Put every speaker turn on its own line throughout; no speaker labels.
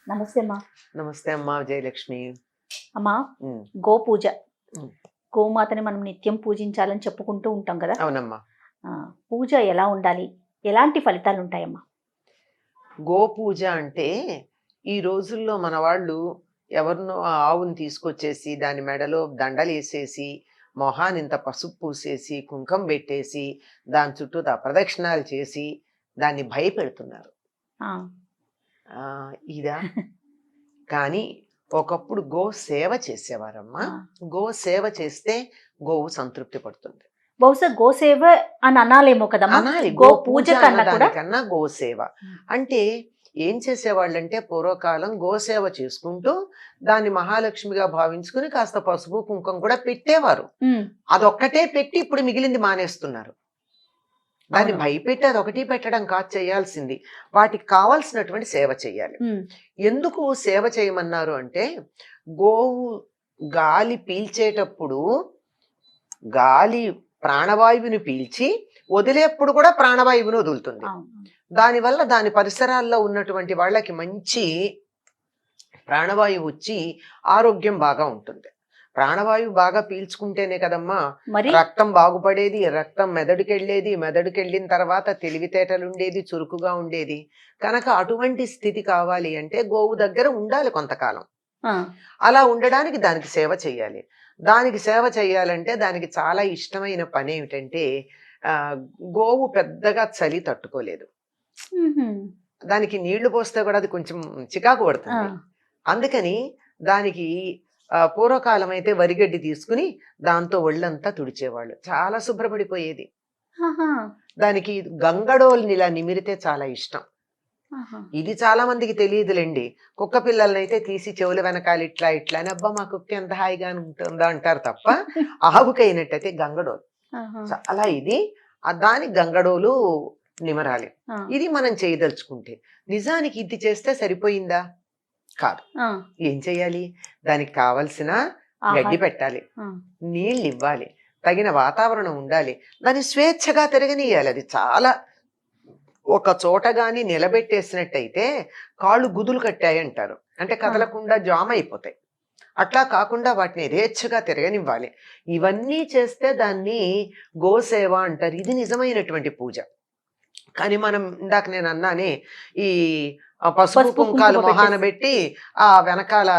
నమస్తే అమ్మా.
నమస్తే అమ్మా విజయలక్ష్మి.
అమ్మా,
ఉమ్,
గోపూజ.
ఉమ్,
గోమాతని మనం నిత్యం పూజించాలని చెప్పుకుంటూ ఉంటాం కదా.
అవునమ్మా.
ఆ, పూజ ఎలా ఉండాలి? ఎలాంటి ఫలితాలు ఉంటాయమ్మా?
గోపూజ అంటే ఈ రోజుల్లో మన వాళ్ళు ఎవరినో ఆ ఆవుని తీసుకొచ్చేసి దాని మెడలో దండలు వేసేసి మొహాన్ని ఇంత పసుపు పూసేసి కుంకం పెట్టేసి దాని చుట్టూ ప్రదక్షిణాలు చేసి దాన్ని భయపెడుతున్నారు.
ఆ,
ఆ ఇదా కానీ ఒకప్పుడు గో సేవ చేసేవారమ్మా.
ఆ.
గో సేవ చేస్తే గోవు సంతృప్తి పడుతుంది.
బహుశా గోసేవ అని అనాలేమో కదమ్మా.
అనాలి.
గో
గో
పూజ
పూజ
కన్నా కూడా.
అన్నదానికన్నా గోసేవ అంటే ఏం చేసేవాళ్ళంటే పూర్వకాలం గోసేవ చేసుకుంటూ దాన్ని మహాలక్ష్మిగా భావించుకుని కాస్త పసుపు కుంకుమ కూడా పెట్టేవారు.
ఉమ్,
అదొక్కటే పెట్టి ఇప్పుడు మిగిలింది మానేస్తున్నారు. దాన్ని
అవును.
భయపెట్టి అదొకటి పెట్టడం కాదు చేయాల్సింది, వాటికి కావాల్సినటువంటి సేవ చేయాలి.
ఉమ్,
ఎందుకు సేవ చేయమన్నారు అంటే గోవు గాలి పీల్చేటప్పుడు గాలి ప్రాణవాయువుని పీల్చి వదిలేప్పుడు కూడా ప్రాణవాయువుని వదులుతుంది.
అవును.
దానివల్ల దాని పరిసరాల్లో ఉన్నటువంటి వాళ్ళకి మంచి ప్రాణవాయువు వచ్చి ఆరోగ్యం బాగా ఉంటుంది. ప్రాణవాయువు బాగా పీల్చుకుంటేనే కదమ్మా
మరి
రక్తం బాగుపడేది, రక్తం మెదడుకి వెళ్ళేది, మెదడుకి వెళ్ళిన తర్వాత తెలివితేటలు ఉండేది, చురుకుగా ఉండేది. కనుక అటువంటి స్థితి కావాలి అంటే గోవు దగ్గర ఉండాలి కొంతకాలం.
ఆ,
అలా ఉండడానికి దానికి సేవ చేయాలి. దానికి సేవ చేయాలంటే దానికి చాలా ఇష్టమైన పని ఏమిటంటే ఆ గోవు పెద్దగా చలి తట్టుకోలేదు.
ఉహుం,
దానికి నీళ్లు పోస్తే కూడా అది కొంచెం చికాకు
ఆ,
పడుతుంది. అందుకని దానికి పూర్వకాలం అయితే వరిగడ్డి తీసుకుని దాంతో ఒళ్ళంతా తుడిచేవాళ్ళు, చాలా శుభ్రపడిపోయేది.
ఆహా,
దానికి గంగడోల్ని ఇలా నిమిరితే చాలా ఇష్టం.
ఆహా.
ఇది చాలా మందికి తెలియదులేండి. కుక్క పిల్లల్ని అయితే తీసి చెవుల వెనకాల ఇట్లా ఇట్లా అని అబ్బా మా కుక్క ఎంత హాయిగా ఉంటుందో అంటారు తప్ప ఆవుకైనట్టయితే గంగడోలు
ఆహా,
చాలా ఇది. దానికి గంగడోలు నిమరాలి.
ఆ,
ఇది మనం చేయదలుచుకుంటే. నిజానికి ఇది చేస్తే సరిపోయిందా? కాదు.
ఆ,
ఏం చేయాలి? దానికి కావలసిన గడ్డి
ఆహారం.
పెట్టాలి,
ఆ,
నీళ్ళు ఇవ్వాలి, తగిన వాతావరణం ఉండాలి, దాన్ని స్వేచ్ఛగా తిరగనీయాలి. అది చాలా ఒక చోట గాని నిలబెట్టేసినట్టయితే కాళ్ళు గుదులు కట్టాయి అంటారు, అంటే కదలకుండా జామ అయిపోతాయి. అట్లా కాకుండా వాటిని యథేచ్ఛగా తిరగనివ్వాలి. ఇవన్నీ చేస్తే దాన్ని గోసేవ అంటారు. ఇది నిజమైనటువంటి పూజ. కానీ మనం ఇందాక నేను అన్నానే ఈ పసుపు
పసుపు
కుంకాలు
కుంకుమ
మొహాన
పెట్టేసి.
పెట్టి ఆ వెనకాల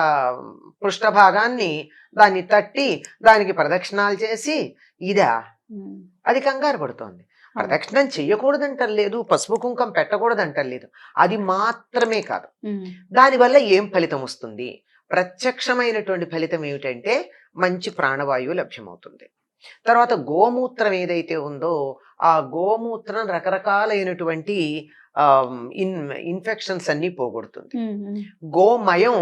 పృష్ఠభాగాన్ని దాన్ని తట్టి దానికి ప్రదక్షిణాలు చేసి ఇదా
ఉమ్,
అది కంగారు పడుతోంది. ప్రదక్షిణం చెయ్యకూడదంటలేదు, పసుపు కుంకం పెట్టకూడదంటలేదు. అది మాత్రమే కాదు,
ఉమ్,
దానివల్ల ఏం ఫలితం వస్తుంది? ప్రత్యక్షమైనటువంటి ఫలితం ఏమిటంటే మంచి ప్రాణవాయువు లభ్యమవుతుంది. తర్వాత గోమూత్రం ఏదైతే ఉందో ఆ గోమూత్రం రకరకాలైనటువంటి ఇన్ఫెక్షన్స్ అన్ని పోగొడుతుంది.
ఉమ్, ఉమ్,
గోమయం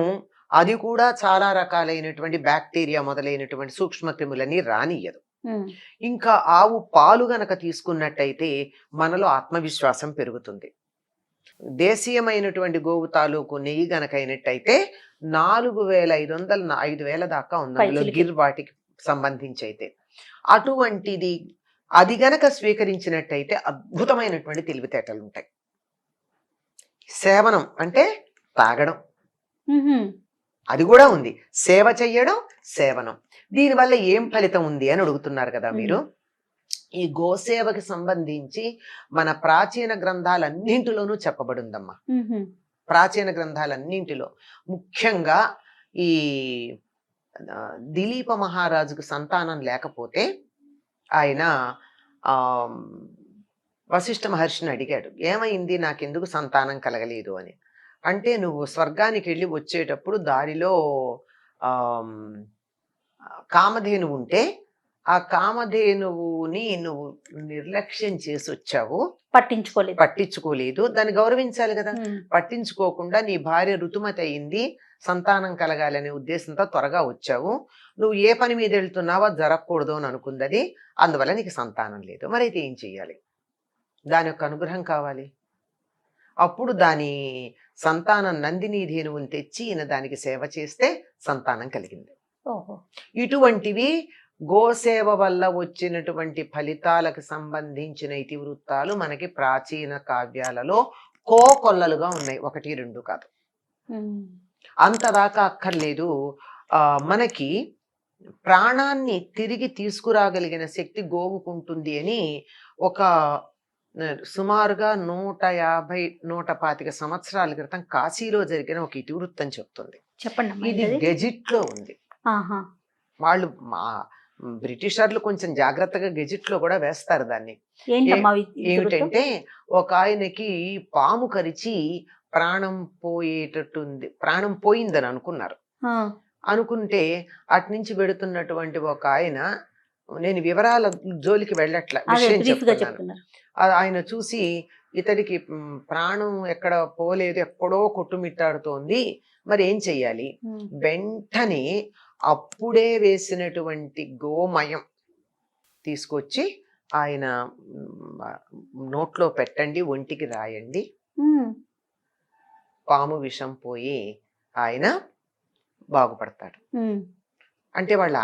అది కూడా చాలా రకాలైనటువంటి బ్యాక్టీరియా మొదలైనటువంటి సూక్ష్మక్రిములని రానియ్యదు.
ఉమ్,
ఇంకా ఆవు పాలు గనక తీసుకున్నట్టయితే మనలో ఆత్మవిశ్వాసం పెరుగుతుంది. దేశీయమైనటువంటి గోవు తాలూకు నెయ్యి గనక అయినట్టయితే 4500 5000 దాకా ఉంది అందులో
పైచిలికి.
గిర్ వాటికి సంబంధించి అయితే. అటువంటిది అది గనక స్వీకరించినట్టయితే అద్భుతమైనటువంటి తెలివితేటలు ఉంటాయి. సేవనం అంటే తాగడం,
ఉహుం,
అది కూడా ఉంది. సేవ చెయ్యడం, సేవనం. దీనివల్ల ఏం ఫలితం ఉంది అని అడుగుతున్నారు కదా మీరు. ఈ గోసేవకి సంబంధించి మన ప్రాచీన గ్రంథాలన్నింటిలోనూ చెప్పబడిందమ్మా.
ఉహుం,
ప్రాచీన గ్రంథాలన్నింటిలో ముఖ్యంగా ఈ దిలీప మహారాజుకు సంతానం లేకపోతే ఆయన ఆ వశిష్ఠ మహర్షిని అడిగాడు, ఏమైంది నాకెందుకు సంతానం కలగలేదు అని. అంటే నువ్వు స్వర్గానికి వెళ్ళి వచ్చేటప్పుడు దారిలో ఆ కామధేను ఉంటే ఆ కామధేనువుని నువ్వు నిర్లక్ష్యం చేసి వచ్చావు, పట్టించుకోలేదు. దాన్ని గౌరవించాలి కదా.
ఉమ్,
పట్టించుకోకుండా నీ భార్య ఋతుమతి అయింది, సంతానం కలగాలనే ఉద్దేశంతో త్వరగా వచ్చావు. నువ్వు ఏ పని మీద వెళ్తున్నావో జరగకూడదు అని అనుకుందది, అందువల్ల నీకు సంతానం లేదు. మరి అయితే ఏం చెయ్యాలి? దాని యొక్క అనుగ్రహం కావాలి. అప్పుడు దాని సంతానం నందిని ధేనువుని తెచ్చి ఈయన దానికి సేవ చేస్తే సంతానం కలిగింది.
ఓహో.
ఇటువంటివి గోసేవ వల్ల వచ్చినటువంటి ఫలితాలకు సంబంధించిన ఇతివృత్తాలు మనకి ప్రాచీన కావ్యాలలో కోకొల్లలుగా ఉన్నాయి, 1 2 కాదు. అంత దాకా అక్కర్లేదు. మనకి ప్రాణాన్ని తిరిగి తీసుకురాగలిగిన శక్తి గోవుకుంటుంది అని ఒక సుమారుగా 150, 125 సంవత్సరాల క్రితం కాశీలో జరిగిన ఒక ఇతివృత్తం చెప్తుంది.
చెప్పండి.
ఇది గెజిట్ లో ఉంది. వాళ్ళు బ్రిటిషర్లు కొంచెం జాగ్రత్తగా గెజిట్ లో కూడా వేస్తారు దాన్ని. ఏమిటంటే ఒక ఆయనకి పాము కరిచి ప్రాణం పోయేటట్టుంది, ప్రాణం పోయిందని అనుకున్నారు. అనుకుంటే అటు నుంచి పెడుతున్నటువంటి ఒక ఆయన, నేను వివరాల జోలికి వెళ్ళట్ల, విషయం చెప్తున్నాను. ఆయన చూసి ఇతడికి ప్రాణం ఎక్కడ పోలేదు, ఎక్కడో కొట్టుమిట్టాడుతోంది, మరి ఏం చెయ్యాలి? వెంటనే అప్పుడే వేసినటువంటి గోమయం తీసుకొచ్చి ఆయన నోట్లో పెట్టండి, ఒంటికి రాయండి, పాము విషం పోయి ఆయన బాగుపడతాడు. అంటే వాళ్ళు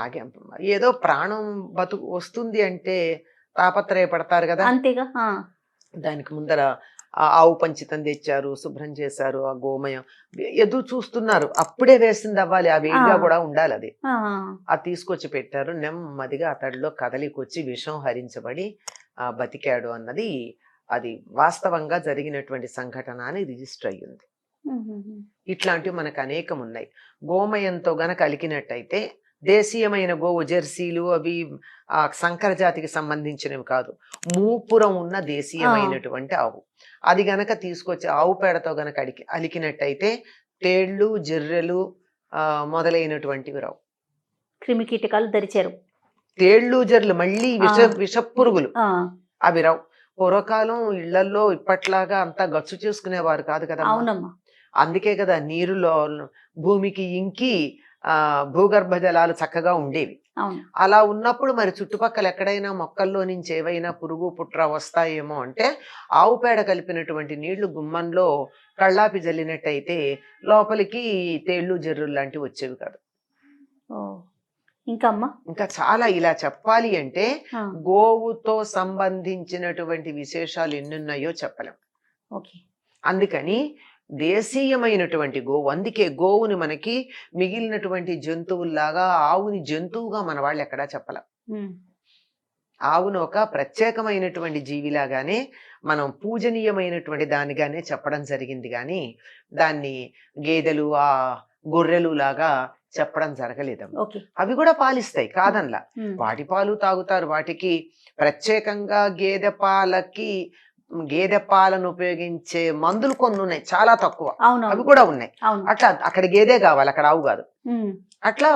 ఏదో ప్రాణం బతుకు వస్తుంది అంటే తాపత్రయపడతారు కదా, అంతేగా. దానికి ముందర ఆవు పంచితం తెచ్చారు, శుభ్రం చేశారు, ఆ గోమయం ఎదురు చూస్తున్నారు, అప్పుడే వేసింది అవ్వాలి, ఆ వేడిగా కూడా ఉండాలి, అది తీసుకొచ్చి పెట్టారు. నెమ్మదిగా అతడిలో కదలికొచ్చి విషం హరించబడి బతికాడు అన్నది అది వాస్తవంగా జరిగినటువంటి సంఘటన అని రిజిస్టర్ అయ్యింది. ఇట్లాంటివి మనకు అనేకం ఉన్నాయి. గోమయంతో గనక అలికినట్టయితే, దేశీయమైన గోవు జెర్సీలు అవి సంకర జాతికి సంబంధించినవి కాదు, మూపురం ఉన్న దేశీయమైనటువంటి ఆవు, అది గనక తీసుకొచ్చి ఆవు పేడతో గనక అలికినట్టయితే తేళ్లు, జర్రెలు మొదలైనటువంటివి రావు.
క్రిమికీటకాలు దరిచారు. తేళ్లు,
జర్రెలు, మళ్ళీ విషపురుగులు అవి రావు. పూర్వకాలం ఇళ్లలో ఇప్పట్లాగా అంతా గచ్చు చేసుకునేవారు కాదు కదా. అందుకే కదా నీరులో భూమికి ఇంకి భూగర్భ జలాలు చక్కగా ఉండేవి. అలా ఉన్నప్పుడు మరి చుట్టుపక్కల ఎక్కడైనా మొక్కల్లో నుంచి ఏవైనా పురుగు పుట్ర వస్తాయేమో అంటే ఆవు పేడ కలిపినటువంటి నీళ్లు గుమ్మంలో కళ్ళాపి జల్లినట్టయితే లోపలికి తేళ్లు, జర్రులు లాంటివి వచ్చేవి కాదు. ఇంకా చాలా ఇలా చెప్పాలి అంటే గోవుతో సంబంధించినటువంటి విశేషాలు ఎన్నున్నాయో చెప్పలేం. అందుకని దేశీయమైనటువంటి గోవు, అందుకే గోవుని మనకి మిగిలినటువంటి జంతువుల్లాగా ఆవుని జంతువుగా మన వాళ్ళు ఎక్కడా చెప్పలేం. ఆవును ఒక ప్రత్యేకమైనటువంటి జీవిలాగానే మనం పూజనీయమైనటువంటి దానిగానే చెప్పడం జరిగింది, కానీ దాన్ని గేదెలు గొర్రెలు లాగా చెప్పడం జరగలేదమ్మా. అవి కూడా పాలిస్తాయి కాదనలా, వాటి పాలు తాగుతారు. వాటికి ప్రత్యేకంగా గేదె పాలను ఉపయోగించే మందులు కొన్ని ఉన్నాయి, చాలా తక్కువ, అవి కూడా ఉన్నాయి. అట్లా అక్కడ గేదె కావాలి, అక్కడ ఆవు కాదు. అట్లా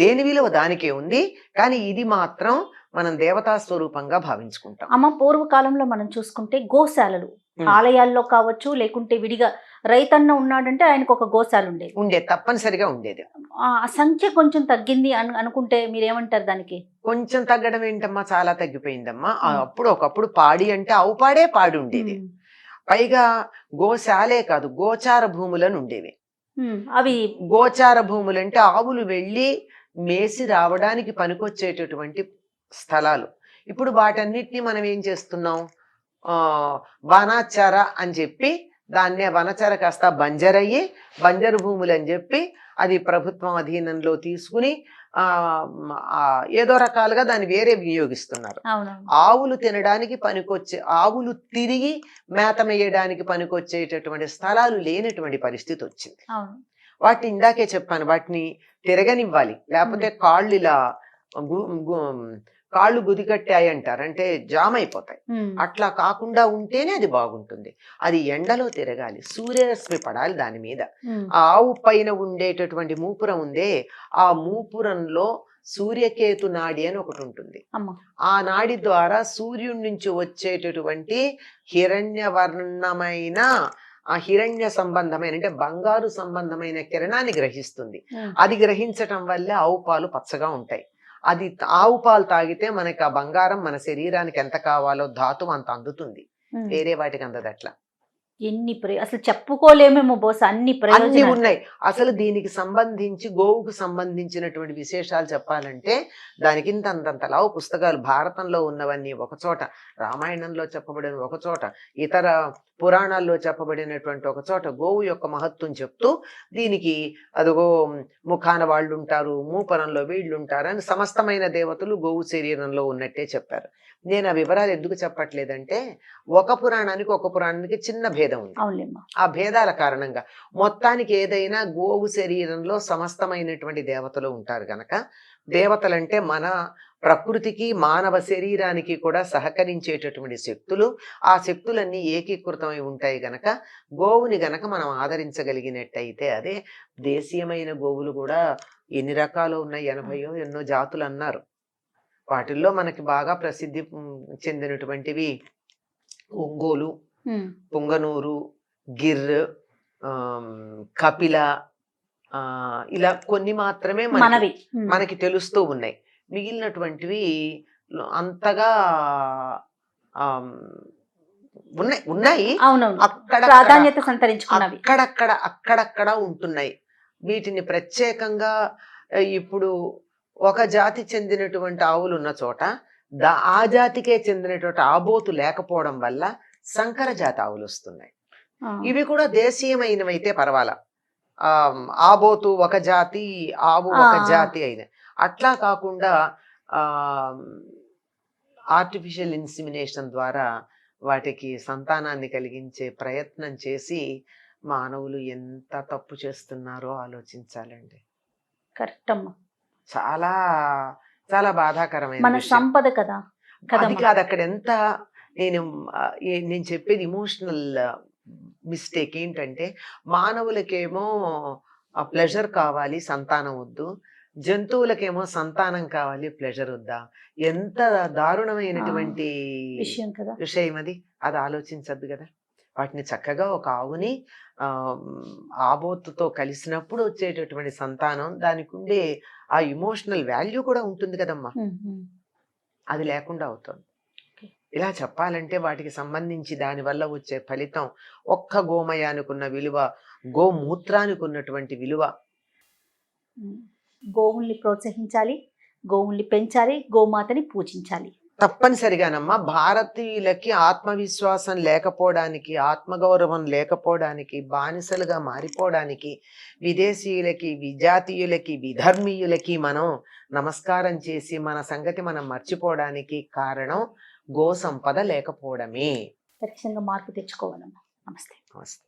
దేని విలువ దానికే ఉంది, కానీ ఇది మాత్రం మనం దేవతా స్వరూపంగా భావించుకుంటాం.
అమ్మ, పూర్వకాలంలో మనం చూసుకుంటే గోశాలలు ఆలయాల్లో కావచ్చు, లేకుంటే విడిగా రైతన్న ఉన్నాడంటే ఆయనకు ఒక గోశాల ఉండేది,
తప్పనిసరిగా ఉండేది.
ఆ సంఖ్య కొంచెం తగ్గింది అనుకుంటే మీరేమంటారు దానికి?
కొంచెం తగ్గడం ఏంటమ్మా, చాలా తగ్గిపోయిందమ్మా. ఒకప్పుడు పాడి అంటే ఆవు పాడి ఉండేది. పైగా గోశాలే కాదు, గోచార భూములను ఉండేవి.
అవి
గోచార భూములు అంటే ఆవులు వెళ్ళి మేసి రావడానికి పనికొచ్చేటటువంటి స్థలాలు. ఇప్పుడు వాటన్నిటిని మనం ఏం చేస్తున్నాం, వనాచార అని చెప్పి దాన్నే వనచర కాస్త బంజరయ్యి బంజరు భూములు అని చెప్పి అది ప్రభుత్వం అధీనంలో తీసుకుని ఏదో రకాలుగా దాన్ని వేరే వినియోగిస్తున్నారు. ఆవులు తినడానికి పనికొచ్చే, ఆవులు తిరిగి మేత మేయడానికి పనికొచ్చేటటువంటి స్థలాలు లేనటువంటి పరిస్థితి వచ్చింది. వాటిని ఇందాకే చెప్పాను, వాటిని తిరగనివ్వాలి, లేకపోతే కాళ్ళు ఇలా కాళ్ళు గుదికట్టాయి అంటారు, అంటే జామ్ అయిపోతాయి. అట్లా కాకుండా ఉంటేనే అది బాగుంటుంది. అది ఎండలో తిరగాలి, సూర్యరశ్మి పడాలి దాని మీద. ఆవు పైన ఉండేటటువంటి మూపురం ఉందే, ఆ మూపురంలో సూర్యకేతు నాడి అని ఒకటి ఉంటుంది. ఆ నాడి ద్వారా సూర్యుడి నుంచి వచ్చేటటువంటి హిరణ్యవర్ణమైన ఆ హిరణ్య సంబంధమైన అంటే బంగారు సంబంధమైన కిరణాన్ని గ్రహిస్తుంది. అది గ్రహించటం వల్లే ఆవు పాలు పచ్చగా ఉంటాయి. అది ఆవు పాలు తాగితే మనకి ఆ బంగారం మన శరీరానికి ఎంత కావాలో ధాతువు అంత అందుతుంది, వేరే వాటికి అందదు. అట్లా
అసలు చెప్పుకోలేమేమో బోస్, అన్ని
ఉన్నాయి. అసలు దీనికి సంబంధించి గోవుకు సంబంధించినటువంటి విశేషాలు చెప్పాలంటే దానికి ఇంతంతలావు పుస్తకాలు, భారతంలో ఉన్నవన్నీ ఒక చోట, రామాయణంలో చెప్పబడిన ఒక చోట, ఇతర పురాణాల్లో చెప్పబడినటువంటి ఒక చోట గోవు యొక్క మహత్వం చెప్తూ దీనికి అదిగో ముఖాన వాళ్ళు ఉంటారు, మూపరంలో వీళ్ళు ఉంటారు అని సమస్తమైన దేవతలు గోవు శరీరంలో ఉన్నట్టే చెప్పారు. నేను ఆ వివరాలు ఎందుకు చెప్పట్లేదంటే ఒక పురాణానికి చిన్న భేదం ఉంది.
అవునులేమ్మా.
ఆ భేదాల కారణంగా మొత్తానికి ఏదైనా గోవు శరీరంలో సమస్తమైనటువంటి దేవతలు ఉంటారు గనక, దేవతలంటే మన ప్రకృతికి మానవ శరీరానికి కూడా సహకరించేటటువంటి శక్తులు, ఆ శక్తులన్నీ ఏకీకృతమై ఉంటాయి గనక గోవుని గనక మనం ఆదరించగలిగినట్టయితే, అదే దేశీయమైన గోవులు కూడా ఎన్ని రకాలు ఉన్నాయి, 80 ఎన్నో జాతులు అన్నారు. వాటిల్లో మనకి బాగా ప్రసిద్ధి చెందినటువంటివి ఒంగోలు, పుంగనూరు, గిర్, కపిల, ఇలా కొన్ని మాత్రమే మనకి తెలుస్తూ ఉన్నాయి. మిగిలినటువంటివి అంతగా ఉన్నాయి అక్కడక్కడ ఉంటున్నాయి. వీటిని ప్రత్యేకంగా ఇప్పుడు ఒక జాతి చెందినటువంటి ఆవులు ఉన్న చోట ఆ జాతికే చెందినటువంటి ఆబోతు లేకపోవడం వల్ల సంకర జాతి ఆవులు వస్తున్నాయి. ఇవి కూడా దేశీయమైనవైతే పర్వాలా, ఆబోతు ఒక జాతి, ఆవు ఒక జాతి అయిన, అట్లా కాకుండా ఆర్టిఫిషియల్ ఇన్సిమినేషన్ ద్వారా వాటికి సంతానాన్ని కలిగించే ప్రయత్నం చేసి మానవులు ఎంత తప్పు చేస్తున్నారో ఆలోచించాలండి.
కరెక్ట్ అమ్మా.
చాలా చాలా బాధాకరమైన
మన సంపద కదా.
అది కాదు అక్కడ ఎంత, నేను చెప్పేది ఇమోషనల్ మిస్టేక్ ఏంటంటే, మానవులకేమో ప్లెజర్ కావాలి, సంతానం వద్దు, జంతువులకేమో సంతానం కావాలి, ప్లెజర్ వద్దా? ఎంత దారుణమైనటువంటి విషయం అది. అది ఆలోచించద్దు కదా. వాటిని చక్కగా ఒక ఆవుని ఆబోతుతో కలిసినప్పుడు వచ్చేటటువంటి సంతానం, దానికి ఉండే ఆ ఇమోషనల్ వాల్యూ కూడా ఉంటుంది కదమ్మా, అది లేకుండా అవుతుంది. ఇలా చెప్పాలంటే వాటికి సంబంధించి దానివల్ల వచ్చే ఫలితం, ఒక్క గోమయానికి ఉన్న విలువ, గోమూత్రానికి ఉన్నటువంటి విలువ.
గోవుల్ని ప్రోత్సహించాలి, గోవుల్ని పెంచాలి, గోమాతని పూజించాలి.
తప్పనిసరిగానమ్మా. భారతీయులకి ఆత్మవిశ్వాసం లేకపోవడానికి, ఆత్మగౌరవం లేకపోవడానికి, బానిసలుగా మారిపోవడానికి, విదేశీయులకి, విజాతీయులకి, విధర్మీయులకి మనం నమస్కారం చేసి మన సంగతి మనం మర్చిపోవడానికి కారణం గో సంపద లేకపోవడమే.
ఖచ్చితంగా మార్పు తెచ్చుకోవాలమ్మా. నమస్తే.
నమస్తే.